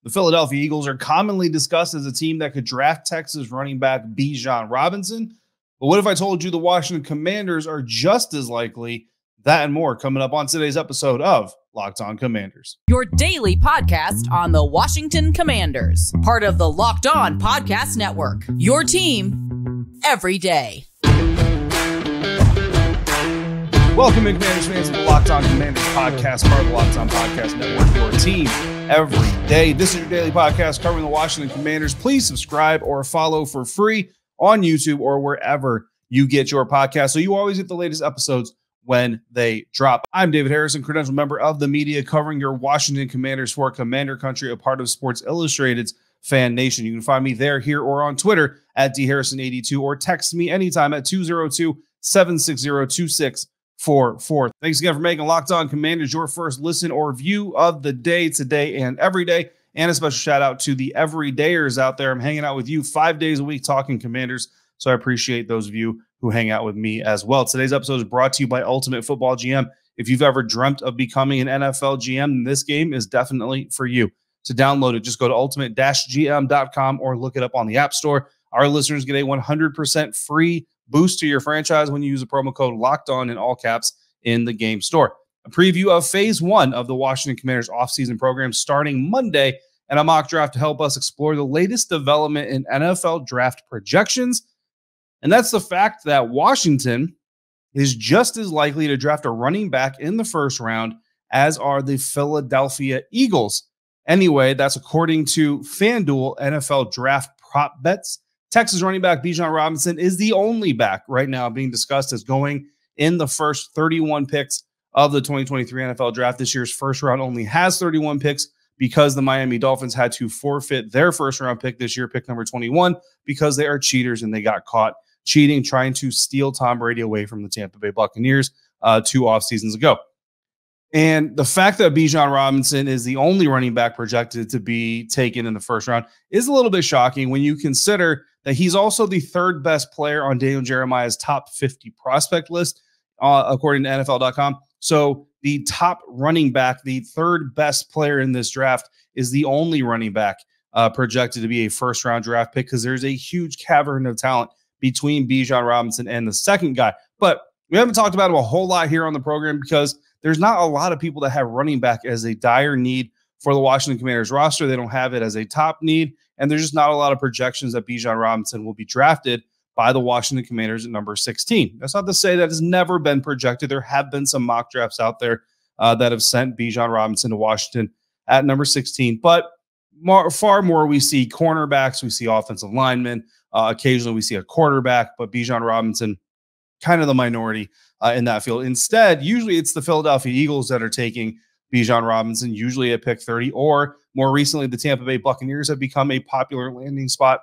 The Philadelphia Eagles are commonly discussed as a team that could draft Texas running back Bijan Robinson. But what if I told you the Washington Commanders are just as likely? That and more coming up on today's episode of Locked On Commanders. Your daily podcast on the Washington Commanders. Part of the Locked On Podcast Network. Your team every day. Welcome in, Commanders fans, to the Locked On Commanders podcast, part of the Locked On Podcast Network. Your team every day. This is your daily podcast covering the Washington Commanders. Please subscribe or follow for free on YouTube or wherever you get your podcast, so you always get the latest episodes when they drop. I'm David Harrison, credentialed member of the media covering your Washington Commanders for Commander Country, a part of Sports Illustrated's FanNation. You can find me there, here, or on Twitter at dharrison82, or text me anytime at 202-760-2644. Thanks again for making Locked On Commanders your first listen or view of the day, today and every day. And a special shout out to the everydayers out there. I'm hanging out with you 5 days a week talking Commanders, so I appreciate those of you who hang out with me as well. Today's episode is brought to you by Ultimate Football GM. If you've ever dreamt of becoming an NFL GM, this game is definitely for you. To download it, just go to ultimate-gm.com or look it up on the App Store. Our listeners get a 100% free boost to your franchise when you use the promo code LOCKEDON in all caps in the game store. A preview of Phase 1 of the Washington Commanders offseason program starting Monday, and a mock draft to help us explore the latest development in NFL draft projections. And that's the fact that Washington is just as likely to draft a running back in the first round as are the Philadelphia Eagles. Anyway, that's according to FanDuel NFL draft prop bets. Texas running back Bijan Robinson is the only back right now being discussed as going in the first 31 picks of the 2023 NFL draft. This year's first round only has 31 picks because the Miami Dolphins had to forfeit their first round pick this year, pick number 21, because they are cheaters and they got caught cheating, trying to steal Tom Brady away from the Tampa Bay Buccaneers 2 off seasons ago. And the fact that Bijan Robinson is the only running back projected to be taken in the first round is a little bit shocking when you consider that he's also the third best player on Daniel Jeremiah's top 50 prospect list, according to NFL.com. So the top running back, the third best player in this draft, is the only running back projected to be a first round draft pick, because there's a huge cavern of talent between Bijan Robinson and the second guy. But we haven't talked about him a whole lot here on the program because there's not a lot of people that have running back as a dire need for the Washington Commanders roster. They don't have it as a top need, and there's just not a lot of projections that Bijan Robinson will be drafted by the Washington Commanders at number 16. That's not to say that has never been projected. There have been some mock drafts out there that have sent Bijan Robinson to Washington at number 16, but far more we see cornerbacks, we see offensive linemen, occasionally we see a quarterback, but Bijan Robinson kind of the minority in that field. Instead, usually it's the Philadelphia Eagles that are taking Bijan Robinson, usually at pick 30, or more recently, the Tampa Bay Buccaneers have become a popular landing spot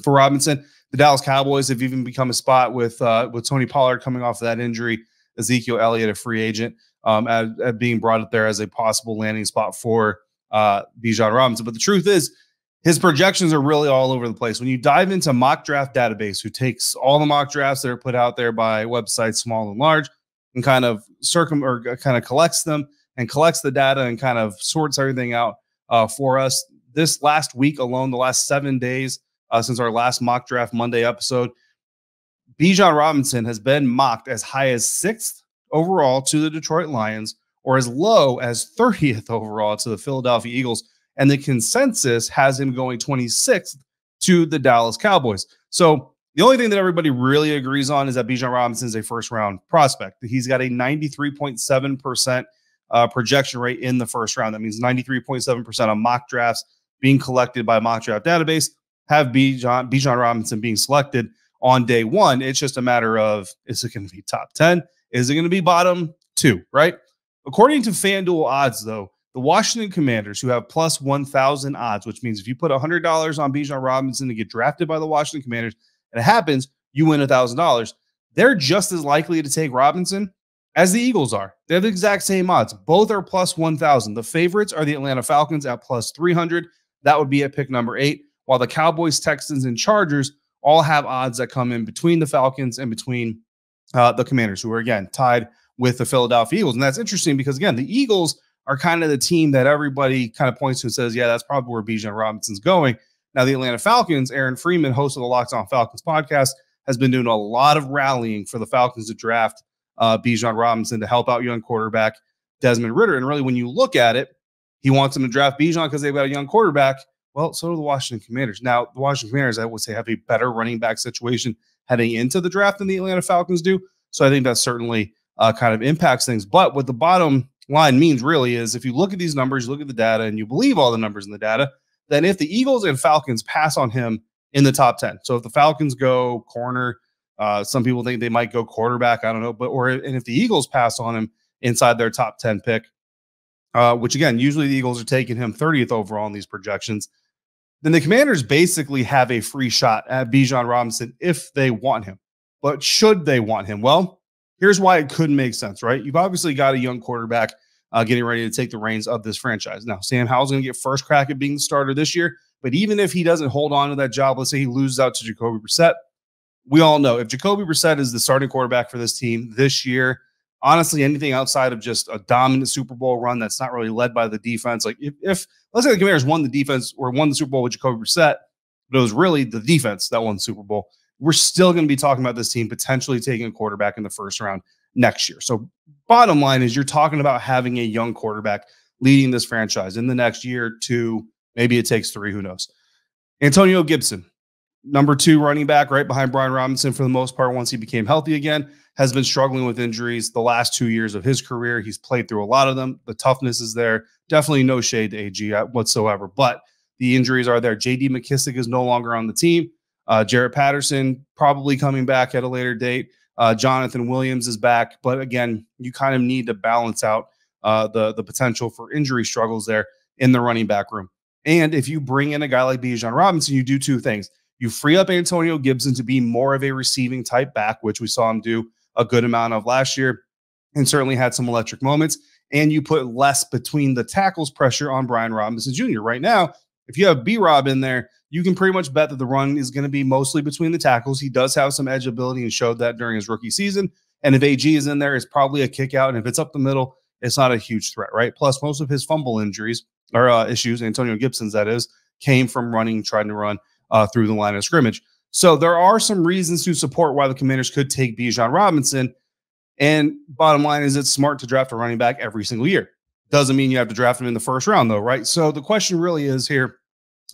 for Robinson. The Dallas Cowboys have even become a spot with Tony Pollard coming off of that injury, Ezekiel Elliott, a free agent, at being brought up there as a possible landing spot for Bijan Robinson. But the truth is, his projections are really all over the place. When you dive into Mock Draft Database, who takes all the mock drafts that are put out there by websites small and large and kind of collects them and collects the data and kind of sorts everything out for us. This last week alone, the last 7 days since our last Mock Draft Monday episode, Bijan Robinson has been mocked as high as 6th overall to the Detroit Lions or as low as 30th overall to the Philadelphia Eagles. And the consensus has him going 26th to the Dallas Cowboys. So the only thing that everybody really agrees on is that Bijan Robinson is a first-round prospect. He's got a 93.7% projection rate in the first round. That means 93.7% of mock drafts being collected by Mock Draft Database have Bijan Robinson being selected on day one. It's just a matter of, is it going to be top 10? Is it going to be bottom 2, right? According to FanDuel odds, though, the Washington Commanders, who have plus 1,000 odds, which means if you put $100 on Bijan Robinson to get drafted by the Washington Commanders, and it happens, you win $1,000. They're just as likely to take Robinson as the Eagles are. They have the exact same odds. Both are plus 1,000. The favorites are the Atlanta Falcons at plus 300. That would be at pick number 8, while the Cowboys, Texans, and Chargers all have odds that come in between the Falcons and between the Commanders, who are, again, tied with the Philadelphia Eagles. And that's interesting because, again, the Eagles are kind of the team that everybody kind of points to and says, yeah, that's probably where Bijan Robinson's going. Now, the Atlanta Falcons, Aaron Freeman, host of the Locked On Falcons podcast, has been doing a lot of rallying for the Falcons to draft Bijan Robinson to help out young quarterback Desmond Ridder. And really, when you look at it, he wants him to draft Bijan because they've got a young quarterback. Well, so do the Washington Commanders. Now, the Washington Commanders, I would say, have a better running back situation heading into the draft than the Atlanta Falcons do. So I think that certainly kind of impacts things. But what the bottom line means really is if you look at these numbers, you look at the data, and you believe all the numbers in the data, then if the Eagles and Falcons pass on him in the top 10, so if the Falcons go corner, some people think they might go quarterback, I don't know, and if the Eagles pass on him inside their top 10 pick, which again, usually the Eagles are taking him 30th overall in these projections, then the Commanders basically have a free shot at Bijan Robinson if they want him. But should they want him? Well, here's why it couldn't make sense, right? You've obviously got a young quarterback getting ready to take the reins of this franchise. Now, Sam Howell's going to get first crack at being the starter this year, but even if he doesn't hold on to that job, let's say he loses out to Jacoby Brissett, we all know if Jacoby Brissett is the starting quarterback for this team this year, honestly, anything outside of just a dominant Super Bowl run that's not really led by the defense, like if let's say the Commanders won the defense or won the Super Bowl with Jacoby Brissett, but it was really the defense that won the Super Bowl, we're still going to be talking about this team potentially taking a quarterback in the first round next year. So bottom line is you're talking about having a young quarterback leading this franchise in the next year, 2, maybe it takes 3, who knows. Antonio Gibson, number 2 running back right behind Brian Robinson for the most part once he became healthy again, has been struggling with injuries the last 2 years of his career. He's played through a lot of them. The toughness is there. Definitely no shade to AG whatsoever, but the injuries are there. J.D. McKissick is no longer on the team. Jarrett Patterson probably coming back at a later date. Jonathan Williams is back. But again, you kind of need to balance out the potential for injury struggles there in the running back room. And if you bring in a guy like Bijan Robinson, you do 2 things. You free up Antonio Gibson to be more of a receiving type back, which we saw him do a good amount of last year and certainly had some electric moments. And you put less between the tackles pressure on Brian Robinson Jr. Right now, if you have B-Rob in there, you can pretty much bet that the run is going to be mostly between the tackles. He does have some edge ability and showed that during his rookie season. And if AG is in there, it's probably a kick out. And if it's up the middle, it's not a huge threat, right? Plus, most of his fumble injuries or issues, Antonio Gibson's that is, came from trying to run through the line of scrimmage. So there are some reasons to support why the Commanders could take Bijan Robinson. And bottom line is it's smart to draft a running back every single year. Doesn't mean you have to draft him in the first round, though, right? So the question really is here,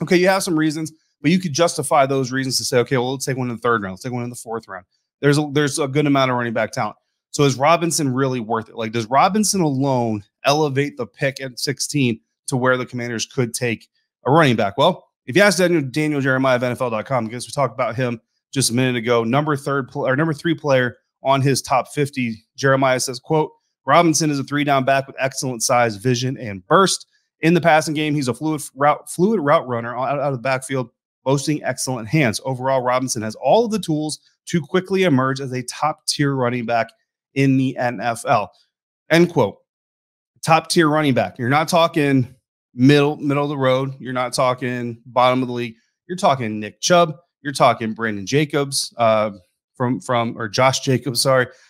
okay, you have some reasons, but you could justify those reasons to say, okay, well, let's take one in the 3rd round. Let's take one in the 4th round. There's a good amount of running back talent. So is Robinson really worth it? Like, does Robinson alone elevate the pick at 16 to where the Commanders could take a running back? Well, if you ask Daniel Jeremiah of NFL.com, because we talked about him just a minute ago, number 3 player on his top 50, Jeremiah says, quote, Robinson is a 3-down back with excellent size, vision, and burst. In the passing game, he's a fluid route runner out of the backfield, boasting excellent hands. Overall, Robinson has all of the tools to quickly emerge as a top-tier running back in the NFL. End quote. Top-tier running back. You're not talking middle of the road. You're not talking bottom of the league. You're talking Nick Chubb. You're talking Brandon Jacobs or Josh Jacobs,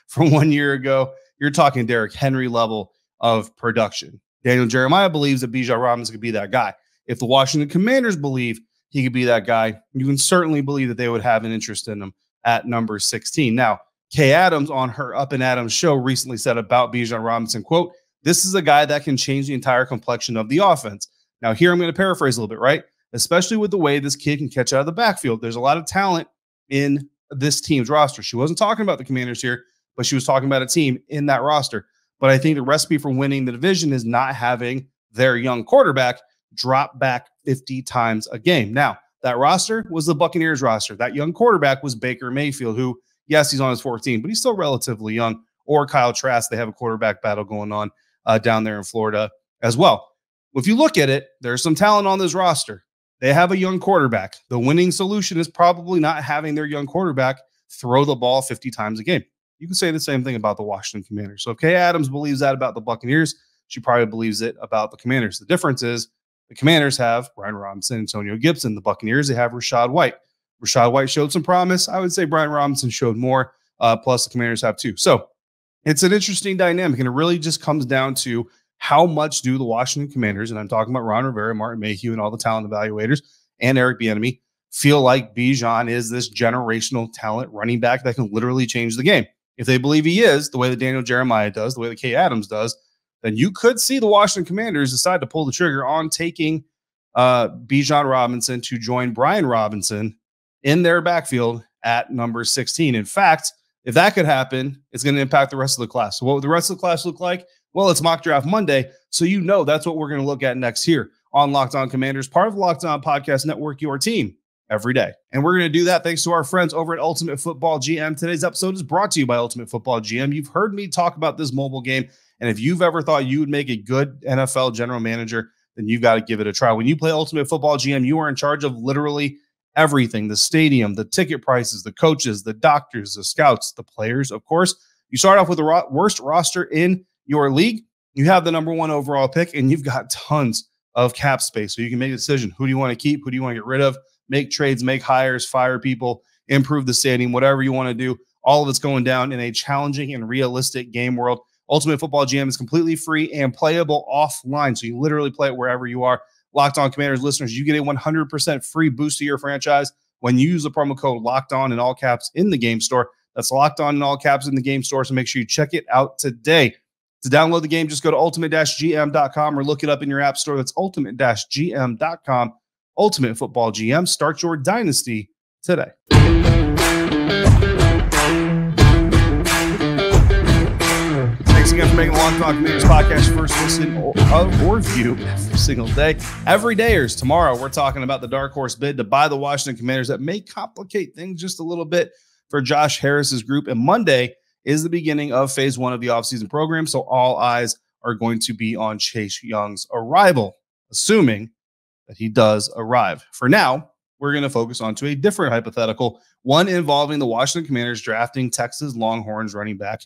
from 1 year ago. You're talking Derrick Henry level of production. Daniel Jeremiah believes that Bijan Robinson could be that guy. If the Washington Commanders believe he could be that guy, you can certainly believe that they would have an interest in him at number 16. Now, Kay Adams on her Up and Adams show recently said about Bijan Robinson, quote, this is a guy that can change the entire complexion of the offense. Now, here I'm going to paraphrase a little bit, right? Especially with the way this kid can catch out of the backfield. There's a lot of talent in this team's roster. She wasn't talking about the Commanders here, but she was talking about a team in that roster. But I think the recipe for winning the division is not having their young quarterback drop back 50 times a game. Now, that roster was the Buccaneers roster. That young quarterback was Baker Mayfield, who, yes, he's on his 14, but he's still relatively young. Or Kyle Trask. They have a quarterback battle going on down there in Florida as well. If you look at it, there's some talent on this roster. They have a young quarterback. The winning solution is probably not having their young quarterback throw the ball 50 times a game. You can say the same thing about the Washington Commanders. So if Kay Adams believes that about the Buccaneers, she probably believes it about the Commanders. The difference is the Commanders have Brian Robinson, Antonio Gibson. The Buccaneers, they have Rachaad White. Rachaad White showed some promise. I would say Brian Robinson showed more, plus the Commanders have too. So it's an interesting dynamic, and it really just comes down to how much do the Washington Commanders, and I'm talking about Ron Rivera, Martin Mayhew, and all the talent evaluators, and Eric Bieniemy, feel like Bijan is this generational talent running back that can literally change the game? If they believe he is, the way that Daniel Jeremiah does, the way that Kay Adams does, then you could see the Washington Commanders decide to pull the trigger on taking Bijan Robinson to join Brian Robinson in their backfield at number 16. In fact, if that could happen, it's going to impact the rest of the class. So what would the rest of the class look like? Well, it's Mock Draft Monday, so you know that's what we're going to look at next here on Locked On Commanders, part of the Locked On Podcast Network, your team every day. And we're going to do that thanks to our friends over at Ultimate Football GM. Today's episode is brought to you by Ultimate Football GM. You've heard me talk about this mobile game, and if you've ever thought you would make a good NFL general manager, then you've got to give it a try. When you play Ultimate Football GM, you are in charge of literally everything: the stadium, the ticket prices, the coaches, the doctors, the scouts, the players, of course. You start off with the worst roster in your league. You have the number 1 overall pick, and you've got tons of cap space. So you can make a decision. Who do you want to keep? Who do you want to get rid of? Make trades, make hires, fire people, improve the stadium, whatever you want to do. All of it's going down in a challenging and realistic game world. Ultimate Football GM is completely free and playable offline, so you literally play it wherever you are. Locked On Commanders listeners, you get a 100% free boost to your franchise when you use the promo code Locked On in all caps in the game store. That's Locked On in all caps in the game store, so make sure you check it out today. To download the game, just go to ultimate-gm.com or look it up in your app store. That's ultimate-gm.com. Ultimate Football GM. Start your dynasty today. Thanks again for making the Locked On Commanders podcast first listen or view every single day. Every dayers. Tomorrow, we're talking about the dark horse bid to buy the Washington Commanders that may complicate things just a little bit for Josh Harris's group. And Monday is the beginning of phase 1 of the offseason program, so all eyes are going to be on Chase Young's arrival, assuming that he does arrive. For now, we're going to focus on to a different hypothetical, one involving the Washington Commanders drafting Texas Longhorns running back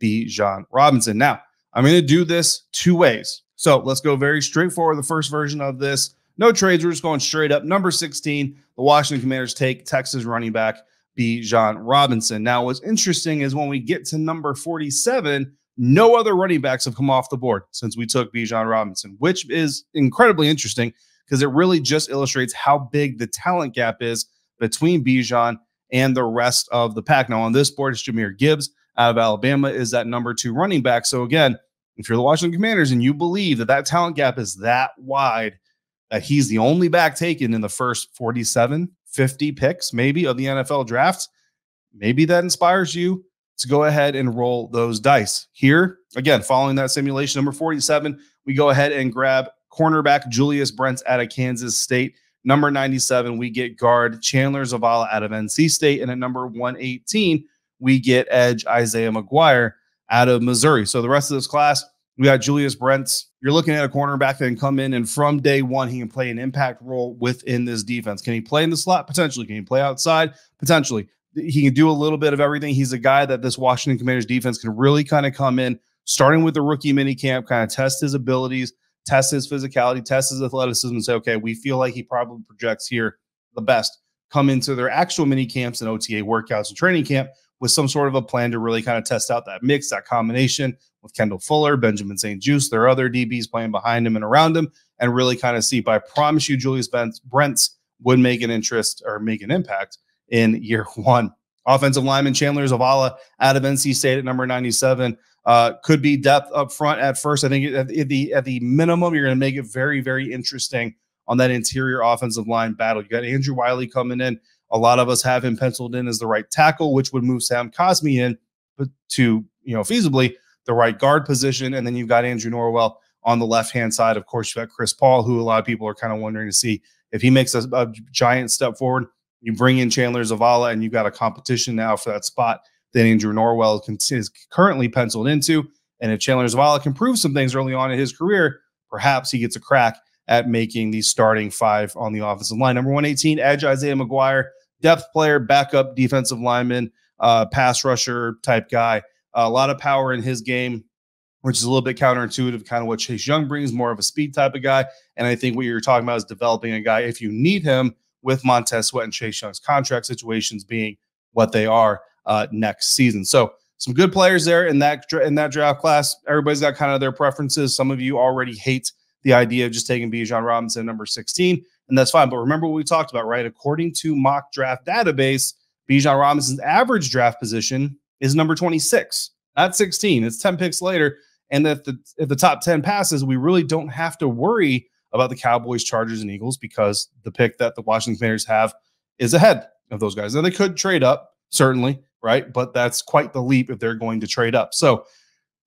Bijan Robinson. Now, I'm going to do this 2 ways. So let's go very straightforward. The first version of this, no trades. We're just going straight up. Number 16, the Washington Commanders take Texas running back Bijan Robinson. Now, what's interesting is when we get to number 47, no other running backs have come off the board since we took Bijan Robinson, which is incredibly interesting because it really just illustrates how big the talent gap is between Bijan and the rest of the pack. Now, on this board, it's Jahmyr Gibbs out of Alabama is that number 2 running back. So again, if you're the Washington Commanders and you believe that that talent gap is that wide, that he's the only back taken in the first 47, 50 picks maybe of the NFL draft, maybe that inspires you to go ahead and roll those dice. Here, again, following that simulation, number 47, we go ahead and grab cornerback Julius Brents out of Kansas State. Number 97, we get guard Chandler Zavala out of NC State. And at number 118, we get edge Isaiah McGuire out of Missouri. So the rest of this class, we got Julius Brents. You're looking at a cornerback that can come in, and from day one, he can play an impact role within this defense. Can he play in the slot? Potentially. Can he play outside? Potentially. He can do a little bit of everything. He's a guy that this Washington Commanders defense can really kind of come in, starting with the rookie mini camp, kind of test his abilities, test his physicality, test his athleticism, and say, okay, we feel like he probably projects here the best. Come into their actual mini camps and OTA workouts and training camp with some sort of a plan to really kind of test out that mix, that combination with Kendall Fuller, Benjamin St. Juste, their other DBs playing behind him and around him, and really kind of see. But I promise you, Julius Brents would make an interest or make an impact in year one. Offensive lineman Chandler Zavala out of NC State at number 97. Could be depth up front at first. I think at the minimum, you're going to make it very, very interesting on that interior offensive line battle. You got Andrew Wiley coming in. A lot of us have him penciled in as the right tackle, which would move Sam Cosmi in to, feasibly the right guard position. And then you've got Andrew Norwell on the left-hand side. Of course, you've got Chris Paul, who a lot of people are kind of wondering to see if he makes a giant step forward. You bring in Chandler Zavala, and you've got a competition now for that spot that Andrew Norwell is currently penciled into. And if Chandler Zavala can prove some things early on in his career, perhaps he gets a crack at making the starting 5 on the offensive line. Number 118, edge Isaiah McGuire, depth player, backup defensive lineman, pass rusher type guy. A lot of power in his game, which is a little bit counterintuitive, kind of what Chase Young brings, more of a speed type of guy. And I think what you're talking about is developing a guy, if you need him, with Montez Sweat and Chase Young's contract situations being what they are next season. So some good players there in that draft class. Everybody's got kind of their preferences. Some of you already hate the idea of just taking Bijan Robinson number 16, and that's fine. But remember what we talked about, right? According to Mock Draft Database, Bijan Robinson's average draft position is number 26, not 16. It's 10 picks later. And if the top 10 passes, we really don't have to worry about the Cowboys, Chargers, and Eagles because the pick that the Washington Commanders have is ahead of those guys. Now, they could trade up, certainly, right? But that's quite the leap if they're going to trade up. So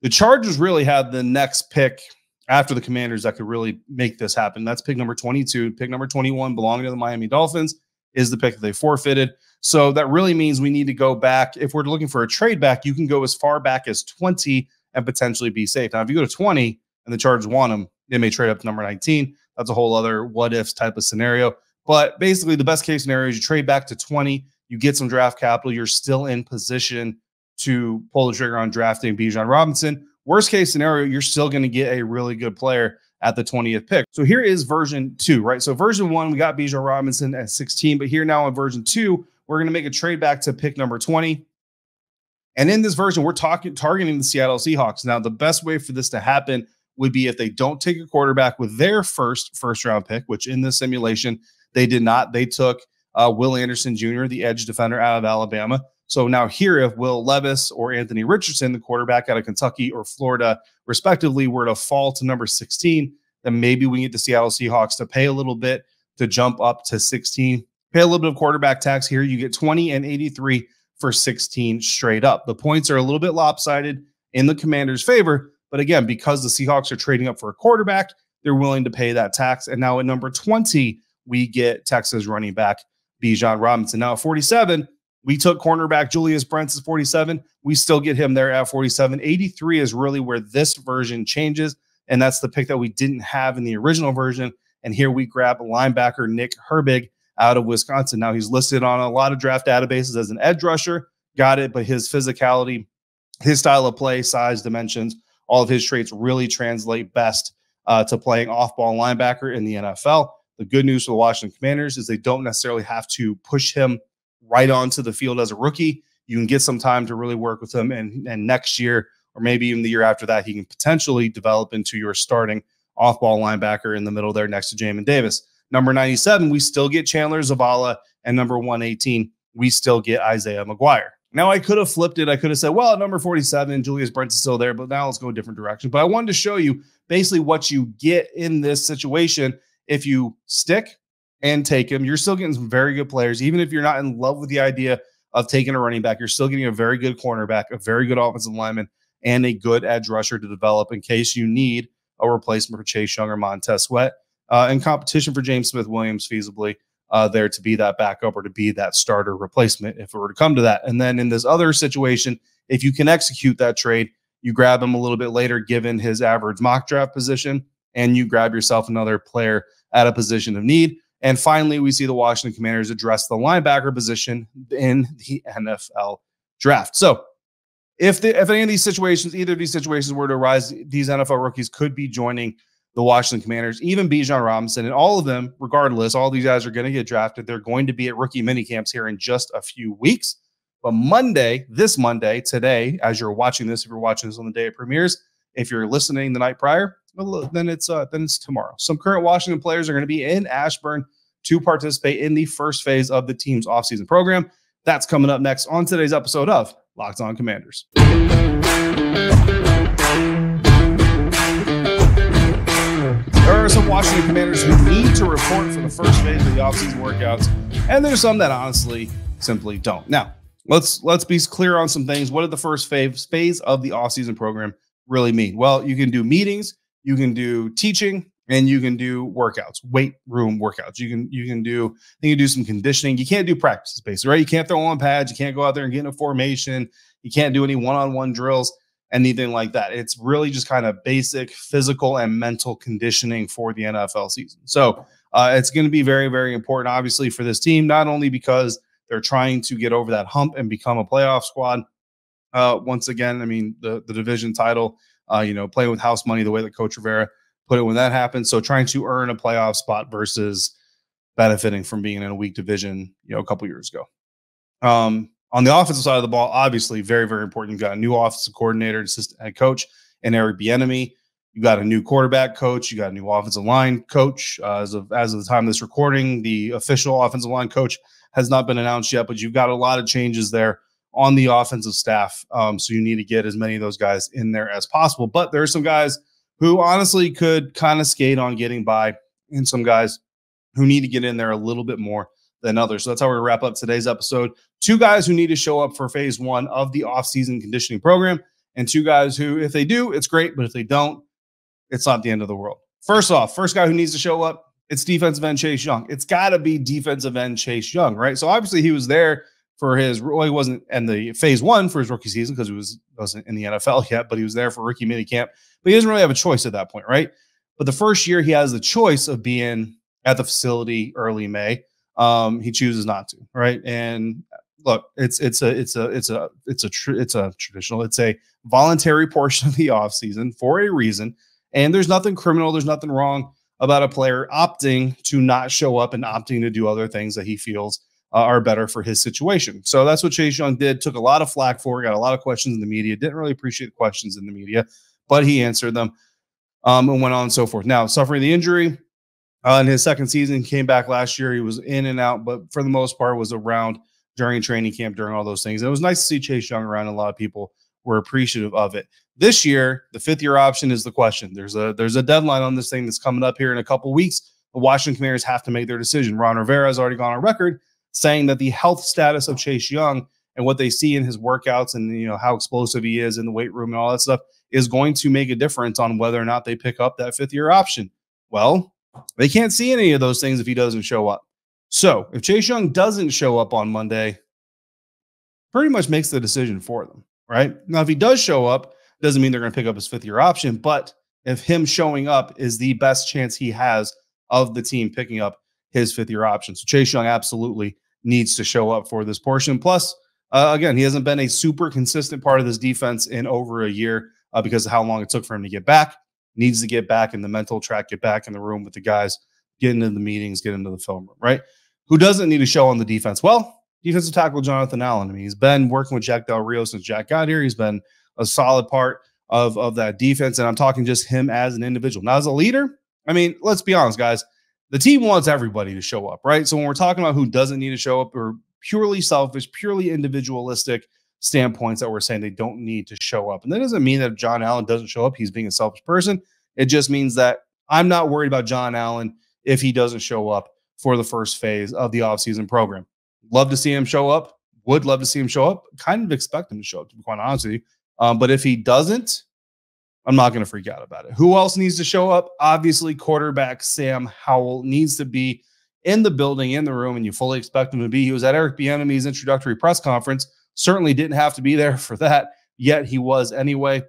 the Chargers really had the next pick after the Commanders that could really make this happen. That's pick number 22. Pick number 21, belonging to the Miami Dolphins, is the pick that they forfeited. So that really means we need to go back. If we're looking for a trade back, you can go as far back as 20 and potentially be safe. Now, if you go to 20 and the Chargers want them, they may trade up to number 19. That's a whole other what-ifs type of scenario. But basically, the best case scenario is you trade back to 20, you get some draft capital, you're still in position to pull the trigger on drafting Bijan Robinson. Worst case scenario, you're still going to get a really good player at the 20th pick. So here is version 2, right? So version 1, we got Bijan Robinson at 16, but here now in version 2, we're going to make a trade back to pick number 20. And in this version, we're targeting the Seattle Seahawks. Now, the best way for this to happen would be if they don't take a quarterback with their first round pick, which in this simulation, they did not. They took Will Anderson Jr., the edge defender out of Alabama. So now here, if Will Levis or Anthony Richardson, the quarterback out of Kentucky or Florida, respectively, were to fall to number 16, then maybe we need the Seattle Seahawks to pay a little bit to jump up to 16. Pay a little bit of quarterback tax here. You get 20 and 83 for 16 straight up. The points are a little bit lopsided in the Commanders' favor, but again, because the Seahawks are trading up for a quarterback, they're willing to pay that tax. And now at number 20, we get Texas running back Bijan Robinson. Now at 47, we took cornerback Julius Brents at 47. We still get him there at 47. 83 is really where this version changes, and that's the pick that we didn't have in the original version. And here we grab linebacker Nick Herbig out of Wisconsin. Now he's listed on a lot of draft databases as an edge rusher. Got it, but his physicality, his style of play, size, dimensions, all of his traits really translate best to playing off-ball linebacker in the NFL. The good news for the Washington Commanders is they don't necessarily have to push him right onto the field as a rookie. You can get some time to really work with him, and next year, or maybe even the year after that, he can potentially develop into your starting off-ball linebacker in the middle there next to Jamin Davis. Number 97, we still get Chandler Zavala, and number 118, we still get Isaiah McGuire. Now, I could have flipped it. I could have said, well, at number 47, Julius Brents is still there, but now let's go a different direction. But I wanted to show you basically what you get in this situation. If you stick and take him, you're still getting some very good players. Even if you're not in love with the idea of taking a running back, you're still getting a very good cornerback, a very good offensive lineman, and a good edge rusher to develop in case you need a replacement for Chase Young or Montez Sweat, in competition for James Smith-Williams feasibly there to be that backup or to be that starter replacement if it were to come to that. And then in this other situation, if you can execute that trade, you grab him a little bit later given his average mock draft position, and you grab yourself another player at a position of need. And finally, we see the Washington Commanders address the linebacker position in the NFL draft. So if any of these situations, either of these situations were to arise, these NFL rookies could be joining the Washington Commanders, even Bijan Robinson, and all of them, regardless, all these guys are going to get drafted. They're going to be at rookie minicamps here in just a few weeks. But this Monday, today, as you're watching this, if you're watching this on the day it premieres, if you're listening the night prior, well, then it's tomorrow. Some current Washington players are going to be in Ashburn to participate in the first phase of the team's offseason program. That's coming up next on today's episode of Locked On Commanders. There are some Washington Commanders who need to report for the first phase of the offseason workouts, and there's some that honestly simply don't. Now, let's be clear on some things. What did the first phase of the offseason program really mean? Well, you can do meetings, you can do teaching, and you can do workouts, weight room workouts. You can do some conditioning. You can't do practices, basically, right? You can't throw on pads. You can't go out there and get in a formation. You can't do any one-on-one drills, anything like that. It's really just kind of basic physical and mental conditioning for the NFL season. So it's going to be very, very important, obviously, for this team, not only because they're trying to get over that hump and become a playoff squad. Once again, I mean, the division title, playing with house money the way that Coach Rivera put it when that happened. So trying to earn a playoff spot versus benefiting from being in a weak division, a couple years ago. On the offensive side of the ball, obviously, very, very important. You've got a new offensive coordinator, assistant head coach, and Eric Bieniemy. You got a new quarterback coach. You got a new offensive line coach. As of the time of this recording, the official offensive line coach has not been announced yet, but you've got a lot of changes there on the offensive staff. So you need to get as many of those guys in there as possible. But there are some guys who honestly could kind of skate on getting by, and some guys who need to get in there a little bit more than others. So that's how we're going to wrap up today's episode. 2 guys who need to show up for phase 1 of the offseason conditioning program, and 2 guys who, if they do, it's great, but if they don't, it's not the end of the world. First guy who needs to show up, it's defensive end Chase Young. It's got to be defensive end Chase Young, right? So obviously he was there for he wasn't in the phase 1 for his rookie season because he wasn't in the NFL yet, but he was there for rookie minicamp. But he doesn't really have a choice at that point, right? But the first year he has the choice of being at the facility early May. He chooses not to, right? And look, it's a voluntary portion of the offseason for a reason. And there's nothing criminal, there's nothing wrong about a player opting to not show up and opting to do other things that he feels are better for his situation. So that's what Chase Young did. Took a lot of flack for it, got a lot of questions in the media. Didn't really appreciate the questions in the media, but he answered them and went on and so forth. Now, suffering the injury in his second season, came back last year. He was in and out, but for the most part was around during training camp, during all those things. And it was nice to see Chase Young around. A lot of people were appreciative of it. This year, the 5th-year option is the question. There's a deadline on this thing that's coming up here in a couple weeks. The Washington Commanders have to make their decision. Ron Rivera has already gone on record saying that the health status of Chase Young and what they see in his workouts and how explosive he is in the weight room and all that stuff is going to make a difference on whether or not they pick up that 5th-year option. Well, they can't see any of those things if he doesn't show up. So if Chase Young doesn't show up on Monday, pretty much makes the decision for them, right? Now, if he does show up, doesn't mean they're going to pick up his 5th-year option, but if him showing up is the best chance he has of the team picking up his 5th-year option. So Chase Young absolutely needs to show up for this portion. Plus, again, he hasn't been a super consistent part of this defense in over a year because of how long it took for him to get back. Needs to get back in the mental track, get back in the room with the guys, get into the meetings, get into the film room, right? Who doesn't need to show on the defense? Well, defensive tackle Jonathan Allen. I mean, he's been working with Jack Del Rio since Jack got here. He's been a solid part of that defense, and I'm talking just him as an individual. Now, as a leader, I mean, let's be honest, guys. The team wants everybody to show up, right? So when we're talking about who doesn't need to show up, or purely selfish, purely individualistic standpoints that we're saying they don't need to show up. And that doesn't mean that if John Allen doesn't show up, he's being a selfish person. It just means that I'm not worried about John Allen if he doesn't show up for the first phase of the offseason program. Love to see him show up. Would love to see him show up. Kind of expect him to show up, to be quite honest with you. But if he doesn't, I'm not going to freak out about it. Who else needs to show up? Obviously, quarterback Sam Howell needs to be in the building, in the room, and you fully expect him to be. He was at Eric Bieniemy's introductory press conference. Certainly didn't have to be there for that, yet he was anyway.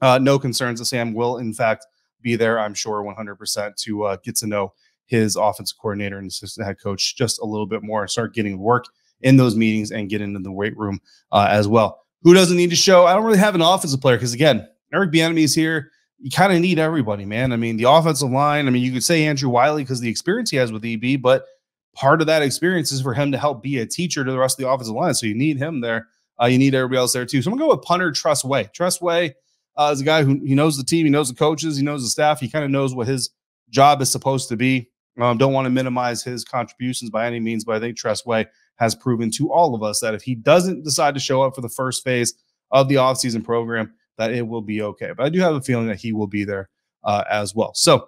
No concerns that Sam will, in fact, be there, I'm sure, 100% to get to know his offensive coordinator and assistant head coach just a little bit more and start getting work in those meetings and get into the weight room as well. Who doesn't need to show? I don't really have an offensive player because, again, Eric Bieniemy is here. You kind of need everybody, man. I mean, the offensive line, I mean, you could say Andrew Wiley because the experience he has with EB, but part of that experience is for him to help be a teacher to the rest of the offensive line. So you need him there. You need everybody else there too. So I'm going to go with punter Tress Way. Tress Way is a guy who he knows the team, he knows the coaches, he knows the staff. He kind of knows what his job is supposed to be. Don't want to minimize his contributions by any means, but I think Tress Way has proven to all of us that if he doesn't decide to show up for the first phase of the offseason program, that it will be okay. But I do have a feeling that he will be there as well. So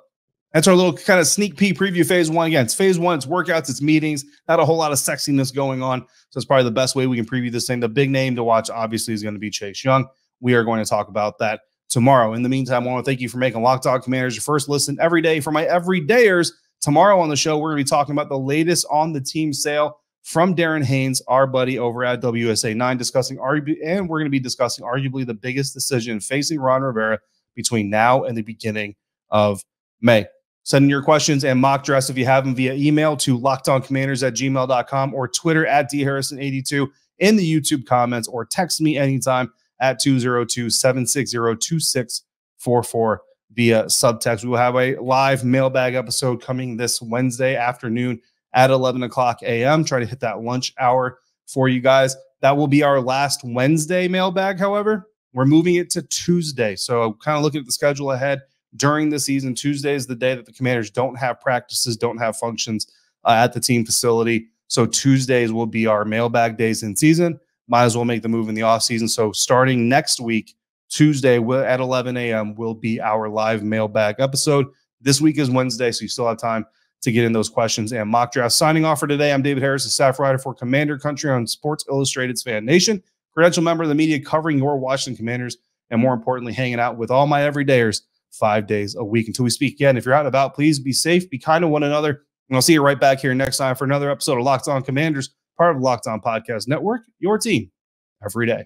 that's our little kind of sneak peek preview phase 1. Again, it's phase 1. It's workouts. It's meetings. Not a whole lot of sexiness going on. So it's probably the best way we can preview this thing. The big name to watch, obviously, is going to be Chase Young. We are going to talk about that tomorrow. In the meantime, I want to thank you for making Locked On Commanders your first listen every day. For my everydayers, tomorrow on the show, we're going to be talking about the latest on the team sale from Darren Haynes, our buddy over at WSA9, and we're going to be discussing arguably the biggest decision facing Ron Rivera between now and the beginning of May. Send in your questions and mock drafts if you have them via email to lockedoncommanders@gmail.com or Twitter @DHarrison82 in the YouTube comments, or text me anytime at 202-760-2644 via Subtext. We will have a live mailbag episode coming this Wednesday afternoon at 11 o'clock a.m. Try to hit that lunch hour for you guys. That will be our last Wednesday mailbag. However, we're moving it to Tuesday. So kind of looking at the schedule ahead during the season. Tuesday is the day that the Commanders don't have practices, don't have functions at the team facility. So Tuesdays will be our mailbag days in season. Might as well make the move in the offseason. So starting next week, Tuesday at 11 a.m. will be our live mailbag episode. This week is Wednesday, so you still have time to get in those questions and mock drafts. Signing off for today, I'm David Harris, a staff writer for Commander Country on Sports Illustrated's FanNation, credential member of the media covering your Washington Commanders, and more importantly, hanging out with all my everydayers 5 days a week. Until we speak again, if you're out and about, please be safe, be kind to one another, and I'll see you right back here next time for another episode of Locked On Commanders, part of the Locked On Podcast Network, your team every day.